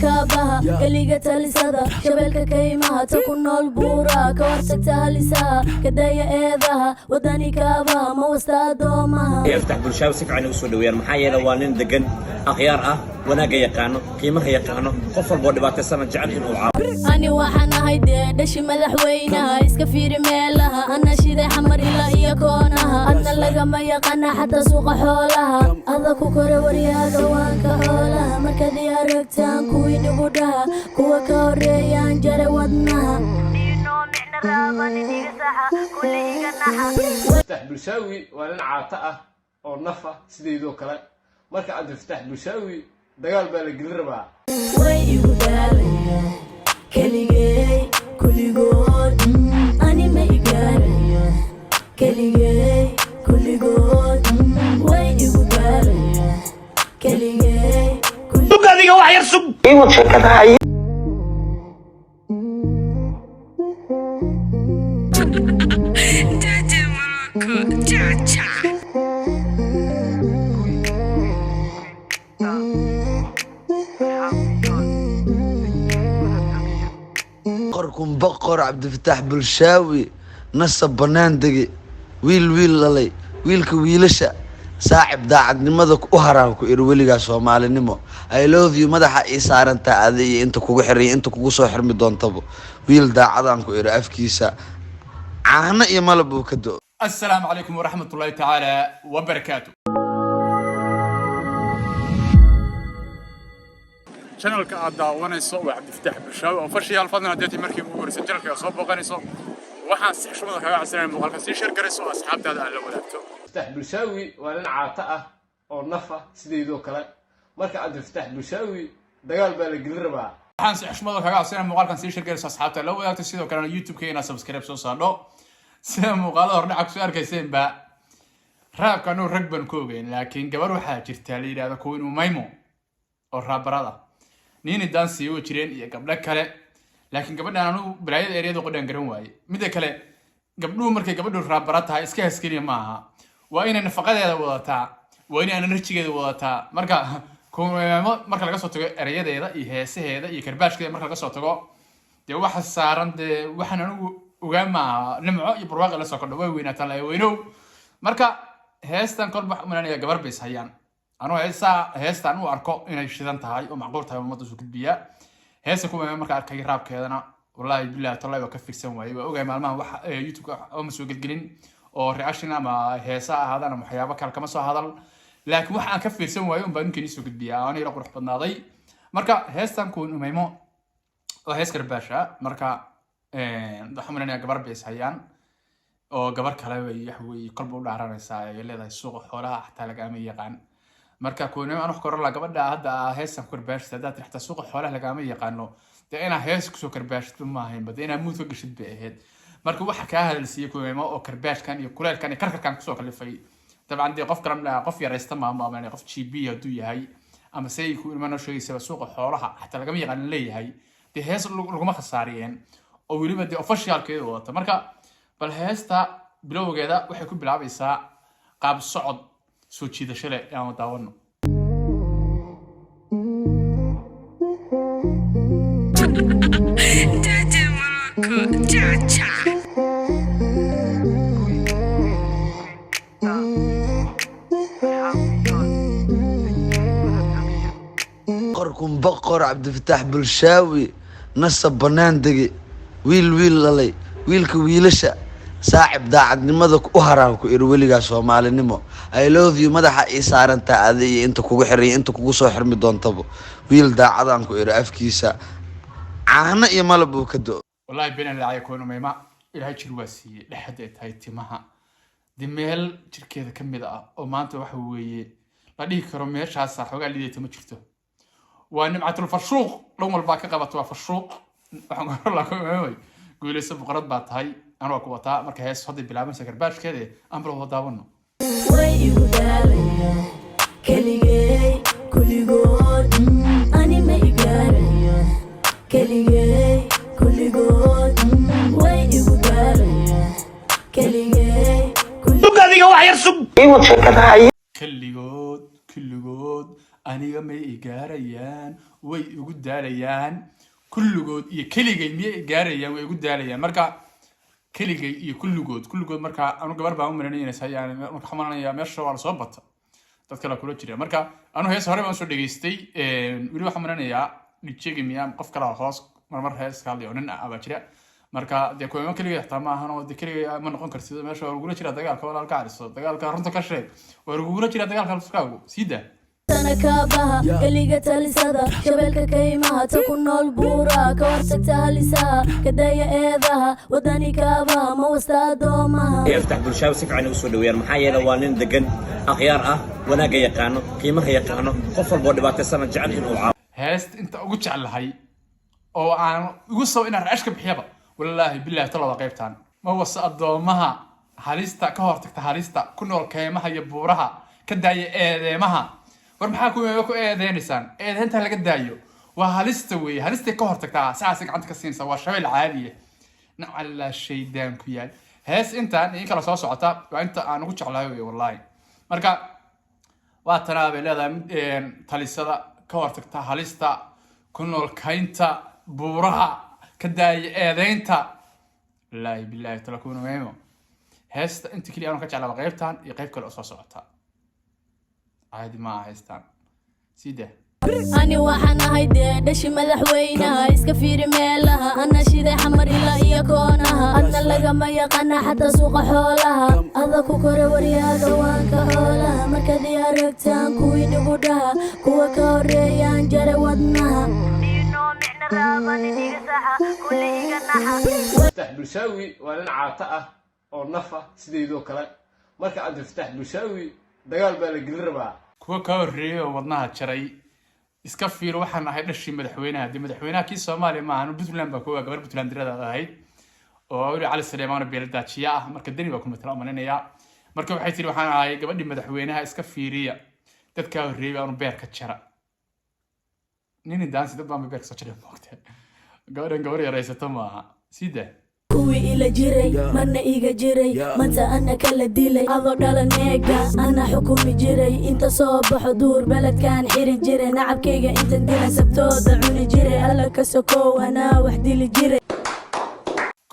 كابها كليقة تلسada شبالك كيمها تكون البورا كورسكتها لساها كدايا إيذاها وداني كابها ما وستادومها يفتح برشاو سفعا وسودوير محايا لوانين دقن أخيار وناقا يقانو قيمها يقانو قفل بودي باتسانا جعلين وعاب أني واحنا هيدي دشي مدحوينها إسكفيري ميلها أنا شيدي حمر إلا هي كونها أنا لقى ما يقانا حتى سوق حولها هذا كوكوري وريا قوانك حولها مركدي أرقتان كوي نبودها كوا كوريان جري ودنها فتح بلشاوي وانا عاطئة او نفة سيدي دو كلا مركا عند فتح بلشاوي دقال بالك الربع وي ودالي كليجي كل جود أني ما يقاري كليجي كل جود وي ودالي كليجي كل جود هذه واحد يرسم قركم بقر عبد الفتاح بلشاوي نصب بنان دقي ويل للي ويلك ويلشا صاحب داعد نمدك وهرانكو إرويليغا سومالي نمو I love you مدحا إيساران تاعدي انت كوغو حري انت كوغو سو حرمي دون تبو ويل داعدانكو إرو أفكيسا عانا يمالبو كدو. السلام عليكم ورحمة الله تعالى وبركاته. channelka aad daawanayso waa Cabdi Fataax Bulshaawi oo fashiyaal fadlan haddii markii ugu horeysay channelka soo booqanayso waxaan si xushmad kaga codsanay muuqaalka si share garayso asxaabtaada aad la wadaagto. فتح بلشاوي وانا عاطئة او نفة سيدي دو كلا مركا عند فتح بلشاوي دقال بالك الربع waxaan si xushmad kaga codsanay muuqaalkan si share garayso asxaabtaada la wadaagto sidoo kale YouTube-keena subscribe soo saaro sida muuqaalada hordhac ku arkayseen ba raabkan uu rag ban ku ogeyn laakiin gabar waxaa jirta la yiraahdo Queen Umaymo oo raabarada نيني دانسي وجرين يا قبل كله لكن قبل أنا برايد أريد أقول أن جرون واي متى كله قبله مركي قبله رابراتها إسكاه سكري معها وين أنا فقد هذا وضعتها وين أنا نرتشي هذا وضعتها مركا كون مركا لقصة تجا أريد هذا يهسه هذا يكرباش كده مركا لقصة تجا ده واحد سارن ده واحد أنا وجمع نمع يبرواق على سكر ده وين أتلا وينو مركا هستن كل من أنا جبر بس هيان أنا هسه أنا أركو إن الشيطان تهاي ومعقول تهاي وما تزوج بيا هسه كم مرة أركي راب كذا أنا والله بالله طلع وكفي سوى وجاي مع يوتيوب أو مسوق الجرين أو رياكشن ما هسه هذا أنا محيابة كم سو هذا لكن واحد كفي سوى يوم بيمكن يسوق بيا أنا يروح بالناضي مرة هسه نكون ميمو وهسه كرباشة مرة ضحمنا أنا جبر بيس هيان أو جبر كلاوي يحوي قلبه ولا عرنا ساعة يلي ذا السوق حولها حتى لقى يقان marka kuunay aan wax kor la gabadha hadda heesan kurbaashta dad rixta suuqa xoolaha laga ma yaqaano ina hees ku soo kurbaashto ma ahayn bad ina muud ka gashid bay ahayd marka waxa ka hadalsiyo kuunay ma oo kurbaashkan iyo kuleelkan iyo karkarkan ku soo kalifay taban dii qof karam qof yareysta ma ama qof GB haduu yahay ama say ku ilmaano sheegaysa suuqa xoolaha hatta laga ma yaqaan leeyahay de hees laguma khasaariyeen oo waliba de officialkeedu wata marka bal heesta bilowgeeda waxay ku bilaabaysaa qaab socod soo jiidasho leh aan daawano قركم بقر عبد الفتاح بلشاوي نصب بنان دقي ويل للي ويلك ويلشا صاحب داعد نمدك وهرانكو إرويليغا سومالي نمو I love you مدحا إيساران تاعدي انت كوغو حري انت كوغو سو حرمي دون تبو ويل داعدانكو إرو أفكيسا عانا يمالبو كدو والله بين اللي يكون ميما إلهي جرواسي لحدت هاي تيمها دي ميل جركيدا كميدا oo maanta waxa weeye la dhigi karo meeshaas xogaa liidayta ma jirto waa nimcatul farshuuq dhan walba ka qabato waa farshuuq waxaan hor la ku weeyay guulayso boqorad baa tahay أنا أقول وطاء مركز هيس هذي بلعبة سكرباش كذا أمبر وضعونه. وي ودالي كليجي كل جود أني ما يقاري كليجي كل جود وي ودالي كليجي كل جود هذه واحد يرسم كل جود أني ما يقاريان way ugu daalayaan kulligood iyo keligay miyay gaarayaan way ugu daalayaan marka keligay iyo kulligood marka anu gabar baan u maranaynaysay yani marka xamanaya meesha waa la soo bata dad kale kula jira marka anu hees hore baan soo dhageystay wili waxaan maranayaa nijigi miya qof kale hoos marmar hees ka hadlayo nin ah baa jira marka dee kuwa keligay xitaa ma ahan oo dee keligay ma noqon kartid meesha waa lagula jira dagaalka walaalka cariso dagaalka runta ka sheeg waa lagula jira dagaalka halkaagu sida sana kaabaha keliga talisada shabeelka kaymaha ta ku nool buura ka hortagta halisaha kadaya eedaha wadani kaabaha ma wasta adoomaha يفتح بالشاو سكع أنا وسود ويا محايا لوانين دقن أخيار وأنا جاي يقانو قيمة يقانو قفل بود بعد السنة جعلت وعاب heest inta ugu jeclahay oo aan ugu soo inaan raashka bixiyaba wallahi billahi talada qaybtaan ma wasa adoomaha halista ka hortagta halista ku nool kaymaha iyo buuraha ka daaya eedeymaha war maxaa ku eedeynaysan eedeynta laga daayo waa halista weey halista ka hortagta saas gacanta ka siinaysa waa shabeel caadi ah alla shaydaan ku yaal hees intaan in kala soo socota waa inta aan ugu jeclahay wallahi marka waa taraabay leedahay talisada ka hortagta halista ku nool kaynta buuraha ka daaya eedeynta wallahi billahi talakuuna meemo heesta inta kaliya aan ka jeclaa qaybtaan iyo qayb kale oo soo socota عادي ما هيستان سيده أنا وحنا هيدا دشي مدحوينها إسكا فيري ميلها أنا شيدي حمر إلا إيا كونها أدنا لغا ما يقنا حتى سوق حولها أذا كوكوري ورياغا وانكا حولها مركا دي أرقتان كوي نبودها كوا كوريان جاري ودنها فتح بلشاوي وأنا عاطئة أو نفة سيدو كلا مركا عند فتح بلشاوي دقال بالقلربا kuwa ka horreeyay oo wadnaha jaray iska fiir waxaan ahay dhashii madaxweynaha dii madaxweynaha kii Soomaaliya ma ahan Puntland ba kuwa gabar Puntland dirada ahayd oo wali cali Saleemaan beeldaajiya ah marka dani ba ku matala amanaya marka waxay tiri waxaan ahay gabadhii madaxweynaha iska fiiriya dadka horreeyay aan beer ka jara nini daansi dad baan beer ka soo jaray waqti gabar yaraysato ma aha sida kuwi ila jiray marna iga jiray manta ana kala dilay ado dhalaneega ana xukumi jiray inta soo baxo duur baladkan xiri jiray nacabkayga inta dila sabtooda cuni jiray alla ka sokow ana wax dili jiray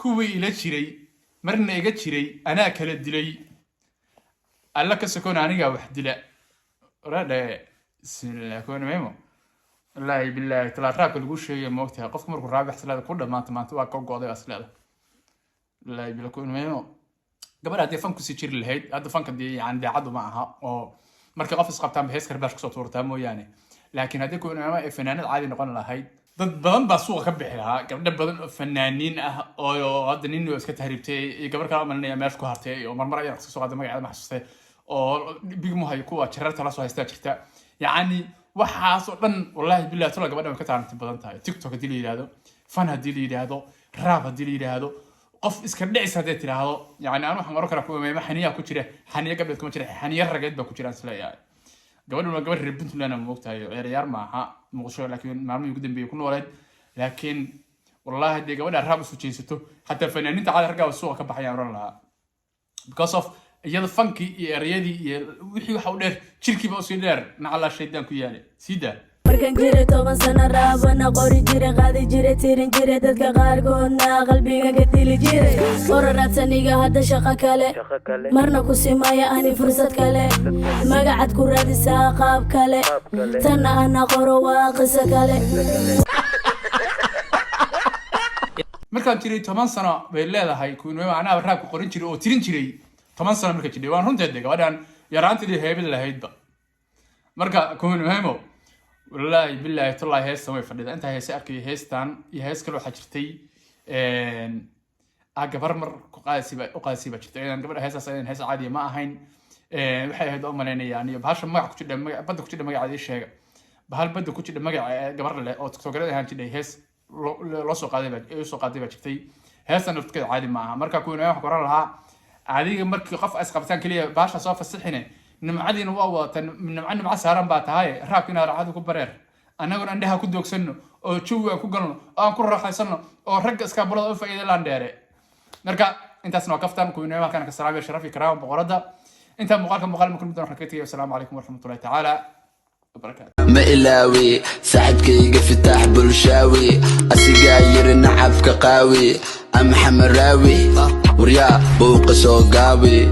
kuwi ila jiray marna iga jiray ana kala dilay alla ka sokow aniga wax dila rada sinlakoon meemo wallahi billahi tala raabka lagu sheegay moogtahay qofka markuu raabax salaada ku dhamaanta maanta waa ka go'day aslada لا يبلكون منو قبل هذه فن كسي تشير الهيد هذا فن كدي عند عدو معها أو مركب قفص قبتان بحيث كرباش كسوت ورتامو يعني لكن هذيك كنا فنانات عادي نقول لها هيد بدن بسوق كبحها قبل بدن فنانين أو هذا نينو اسكت هربتي قبل كلام من ماش كهرتي أو مرة يرقص سوق هذا ما يعلم محسوسه أو بيجمو هيكوا شررت على سوى استاجرته يعني وحاصل والله بالله ترى قبل ما كتعرف بدن تاعي تيك توك ديلي هذا فن هديلي هذا راب هديلي هذا قف إسكر دعس هذا ترى يعني أنا وحنا مرة كنا حنية كتير حنية قبل كم ترى حنية رجعت بكتير أنسلا يعني قبل ما قبل ربنت لنا موقتها يار معها مغشور لكن ما يقدم بيكون ولد لكن والله دي قبل الراب سوتشين ستو حتى الفنانين تعال رجعوا السوق كبحيا لها because of يلا فانكي ريادي وحي وحوله شركي بوسيلر نعلى شيء كياني سيدا markan jiray 10 sano raabana qori jiray qaadi jiray tirin jiray dadka qaarkoodna qalbiga ka dili jiray qoraradsaniga hadda shaqo kale marna ku simaya ani fursad kale magacad ku raadisaa qaab kale tan ana qoro waa qiso kale markaan jiray 10 sano bay leedahay kuwii macnaha raab ku qorin jiray oo tirin jiray 10 sano marka jiray waan runteed gabadhan yaraantii heebel lahaydba marka kuwii meemo والله بالله طلع هيس سوي فرد أنت هيس أكيد هيستان يهيس كله حجرتي أجبر مر قاسي بجت يعني قبل هيس أصلا هيس عادي ما هين وحي هذا أماني يعني بهاش ما كنت لما بدك كنت لما قاعد الشيء بهال بدك كنت لما جبر له أو تكتب هان كده هيس لصق قاعد بجتي هيس أنا بتكلم عادي معها مركا كونه يحكوا لها عادي مركا قف أسقفتان كليه باش أصاف السحنة نمعدين وأوه من معنا مع سهران باتهاي راكنا رعادو كبرر أنا أقول عندها كدوك سنو أو شو كوجلنا أو كل راح يسنو أو رجع سكابولا أو فايدة لانديري نرجع أنت اسمع كفتان كوينة ما كان كسرابي شرفي كرام بقردة أنت مقالك ممكن بدنا حكيتي والسلام عليكم ورحمة الله تعالى wabarakaatu. ما إلاوي ساعد كي فتح بلشاوي أسيقاير نعف كقاوي أم حمراوي وريا بوق سوقاوي